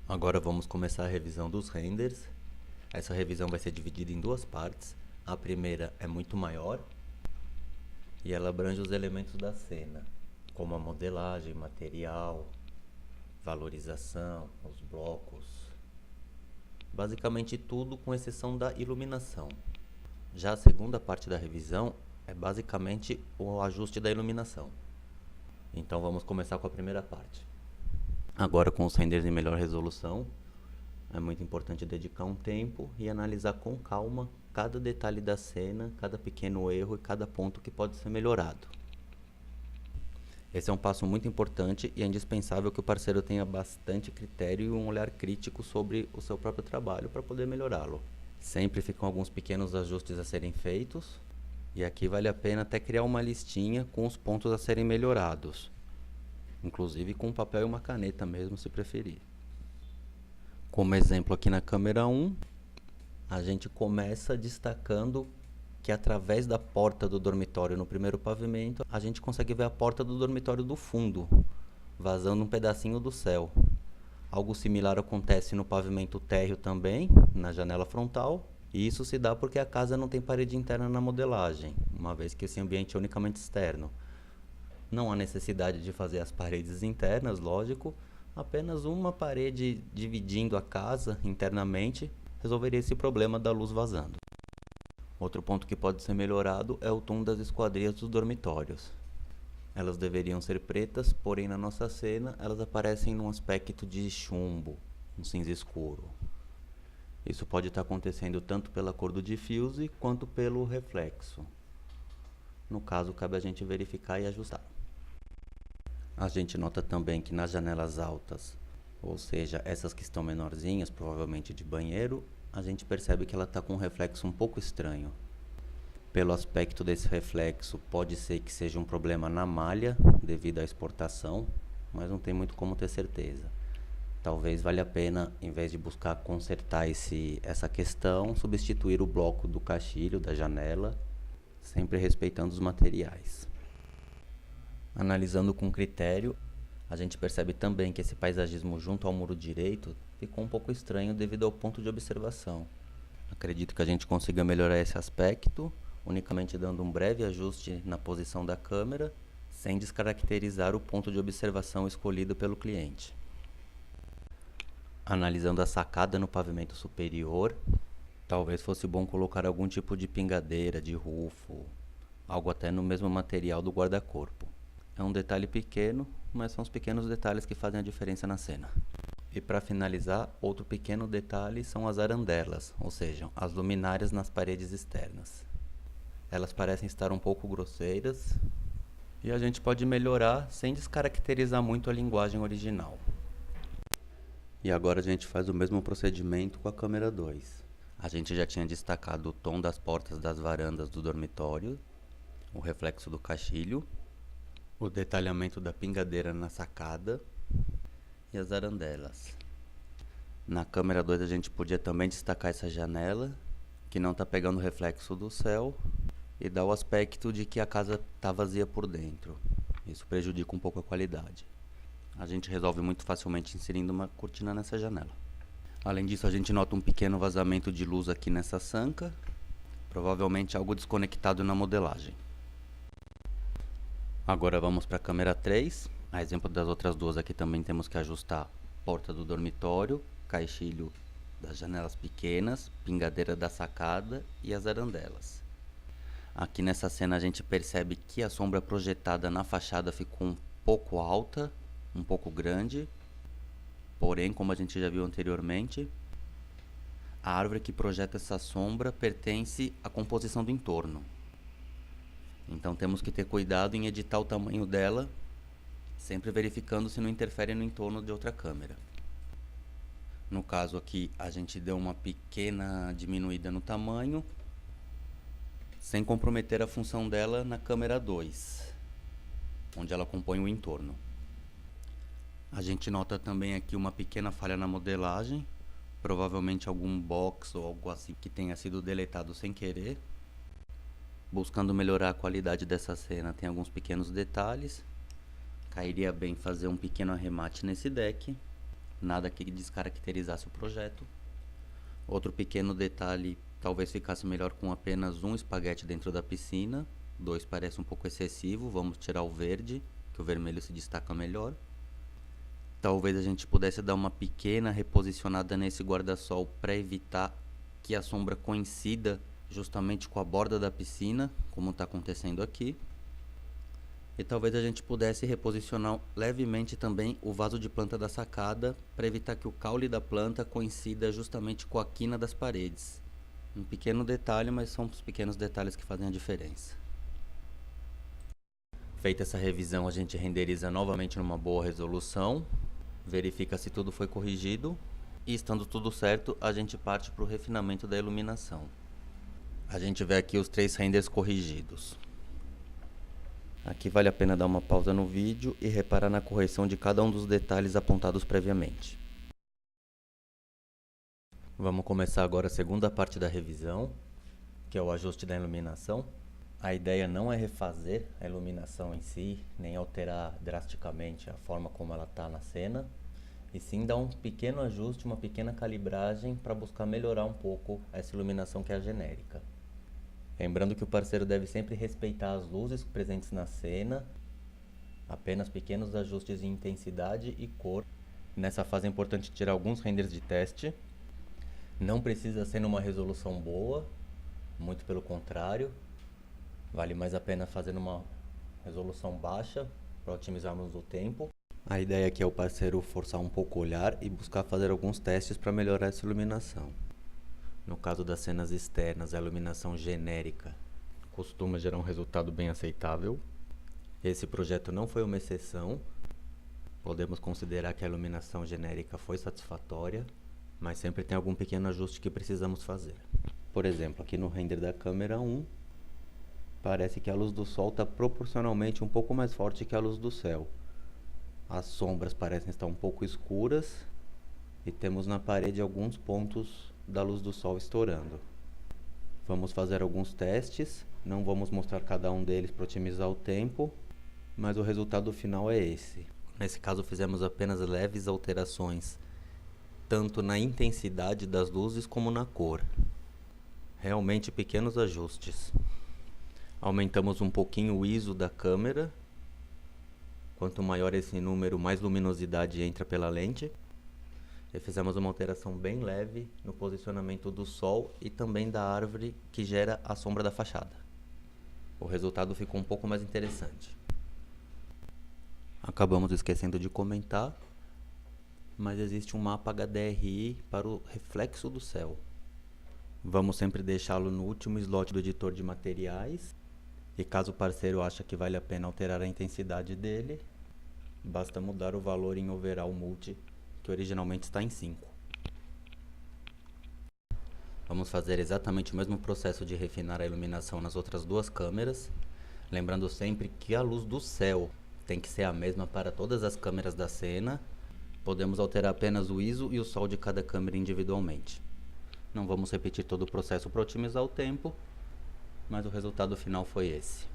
Agora vamos começar a revisão dos renders. Essa revisão vai ser dividida em duas partes. A primeira é muito maior e ela abrange os elementos da cena, como a modelagem, material, valorização, os blocos, basicamente tudo com exceção da iluminação. Já a segunda parte da revisão é basicamente o ajuste da iluminação. Então vamos começar com a primeira parte. Agora, com os renders em melhor resolução, é muito importante dedicar um tempo e analisar com calma cada detalhe da cena, cada pequeno erro e cada ponto que pode ser melhorado. Esse é um passo muito importante e é indispensável que o parceiro tenha bastante critério e um olhar crítico sobre o seu próprio trabalho para poder melhorá-lo. Sempre ficam alguns pequenos ajustes a serem feitos, e aqui vale a pena até criar uma listinha com os pontos a serem melhorados, inclusive com um papel e uma caneta mesmo, se preferir. Como exemplo, aqui na câmera 1, a gente começa destacando que através da porta do dormitório no primeiro pavimento, a gente consegue ver a porta do dormitório do fundo, vazando um pedacinho do céu. Algo similar acontece no pavimento térreo também, na janela frontal, e isso se dá porque a casa não tem parede interna na modelagem, uma vez que esse ambiente é unicamente externo. Não há necessidade de fazer as paredes internas, lógico, apenas uma parede dividindo a casa internamente resolveria esse problema da luz vazando. Outro ponto que pode ser melhorado é o tom das esquadrias dos dormitórios. Elas deveriam ser pretas, porém na nossa cena elas aparecem num aspecto de chumbo, um cinza escuro. Isso pode estar acontecendo tanto pela cor do diffuse quanto pelo reflexo. No caso, cabe a gente verificar e ajustar. A gente nota também que nas janelas altas, ou seja, essas que estão menorzinhas, provavelmente de banheiro, a gente percebe que ela está com um reflexo um pouco estranho. Pelo aspecto desse reflexo, pode ser que seja um problema na malha, devido à exportação, mas não tem muito como ter certeza. Talvez valha a pena, em vez de buscar consertar essa questão, substituir o bloco do caixilho da janela, sempre respeitando os materiais. Analisando com critério, a gente percebe também que esse paisagismo junto ao muro direito ficou um pouco estranho devido ao ponto de observação. Acredito que a gente consiga melhorar esse aspecto, unicamente dando um breve ajuste na posição da câmera, sem descaracterizar o ponto de observação escolhido pelo cliente. Analisando a sacada no pavimento superior, talvez fosse bom colocar algum tipo de pingadeira, de rufo, algo até no mesmo material do guarda-corpo. É um detalhe pequeno, mas são os pequenos detalhes que fazem a diferença na cena. E para finalizar, outro pequeno detalhe são as arandelas, ou seja, as luminárias nas paredes externas. Elas parecem estar um pouco grosseiras e a gente pode melhorar sem descaracterizar muito a linguagem original. E agora a gente faz o mesmo procedimento com a câmera 2. A gente já tinha destacado o tom das portas das varandas do dormitório, o reflexo do caixilho, o detalhamento da pingadeira na sacada e as arandelas. Na câmera 2 a gente podia também destacar essa janela, que não está pegando o reflexo do céu, e dá o aspecto de que a casa está vazia por dentro. Isso prejudica um pouco a qualidade. A gente resolve muito facilmente inserindo uma cortina nessa janela. Além disso, a gente nota um pequeno vazamento de luz aqui nessa sanca, provavelmente algo desconectado na modelagem. Agora vamos para a câmera 3. A exemplo das outras duas aqui também temos que ajustar a porta do dormitório, caixilho das janelas pequenas, pingadeira da sacada e as arandelas. Aqui nessa cena a gente percebe que a sombra projetada na fachada ficou um pouco alta, um pouco grande, porém, como a gente já viu anteriormente, a árvore que projeta essa sombra pertence à composição do entorno. Então temos que ter cuidado em editar o tamanho dela, sempre verificando se não interfere no entorno de outra câmera. No caso aqui, a gente deu uma pequena diminuída no tamanho, sem comprometer a função dela na câmera 2, onde ela compõe o entorno. A gente nota também aqui uma pequena falha na modelagem, provavelmente algum box ou algo assim que tenha sido deletado sem querer. Buscando melhorar a qualidade dessa cena, tem alguns pequenos detalhes. Cairia bem fazer um pequeno arremate nesse deck, nada que descaracterizasse o projeto. Outro pequeno detalhe, talvez ficasse melhor com apenas um espaguete dentro da piscina. 2 parece um pouco excessivo, vamos tirar o verde, que o vermelho se destaca melhor. Talvez a gente pudesse dar uma pequena reposicionada nesse guarda-sol para evitar que a sombra coincida justamente com a borda da piscina, como está acontecendo aqui. E talvez a gente pudesse reposicionar levemente também o vaso de planta da sacada para evitar que o caule da planta coincida justamente com a quina das paredes. Um pequeno detalhe, mas são os pequenos detalhes que fazem a diferença. Feita essa revisão, a gente renderiza novamente numa boa resolução, verifica se tudo foi corrigido e, estando tudo certo, a gente parte para o refinamento da iluminação. A gente vê aqui os 3 renders corrigidos. Aqui vale a pena dar uma pausa no vídeo e reparar na correção de cada um dos detalhes apontados previamente. Vamos começar agora a segunda parte da revisão, que é o ajuste da iluminação. A ideia não é refazer a iluminação em si, nem alterar drasticamente a forma como ela está na cena, e sim dar um pequeno ajuste, uma pequena calibragem para buscar melhorar um pouco essa iluminação que é a genérica. Lembrando que o parceiro deve sempre respeitar as luzes presentes na cena, apenas pequenos ajustes em intensidade e cor. Nessa fase é importante tirar alguns renders de teste. Não precisa ser numa resolução boa, muito pelo contrário. Vale mais a pena fazer numa resolução baixa para otimizarmos o tempo. A ideia aqui é o parceiro forçar um pouco o olhar e buscar fazer alguns testes para melhorar essa iluminação. No caso das cenas externas, a iluminação genérica costuma gerar um resultado bem aceitável. Esse projeto não foi uma exceção. Podemos considerar que a iluminação genérica foi satisfatória, mas sempre tem algum pequeno ajuste que precisamos fazer. Por exemplo, aqui no render da câmera 1, parece que a luz do sol está proporcionalmente um pouco mais forte que a luz do céu. As sombras parecem estar um pouco escuras e temos na parede alguns pontos da luz do sol estourando. Vamos fazer alguns testes, não vamos mostrar cada um deles para otimizar o tempo, mas o resultado final é esse. Nesse caso fizemos apenas leves alterações, tanto na intensidade das luzes como na cor. Realmente pequenos ajustes. Aumentamos um pouquinho o ISO da câmera. Quanto maior esse número, mais luminosidade entra pela lente. E fizemos uma alteração bem leve no posicionamento do sol e também da árvore que gera a sombra da fachada. O resultado ficou um pouco mais interessante. Acabamos esquecendo de comentar, mas existe um mapa HDRI para o reflexo do céu. Vamos sempre deixá-lo no último slot do editor de materiais. E caso o parceiro ache que vale a pena alterar a intensidade dele, basta mudar o valor em overall multi, que originalmente está em 5. Vamos fazer exatamente o mesmo processo de refinar a iluminação nas outras 2 câmeras, lembrando sempre que a luz do céu tem que ser a mesma para todas as câmeras da cena. Podemos alterar apenas o ISO e o sol de cada câmera individualmente. Não vamos repetir todo o processo para otimizar o tempo, mas o resultado final foi esse.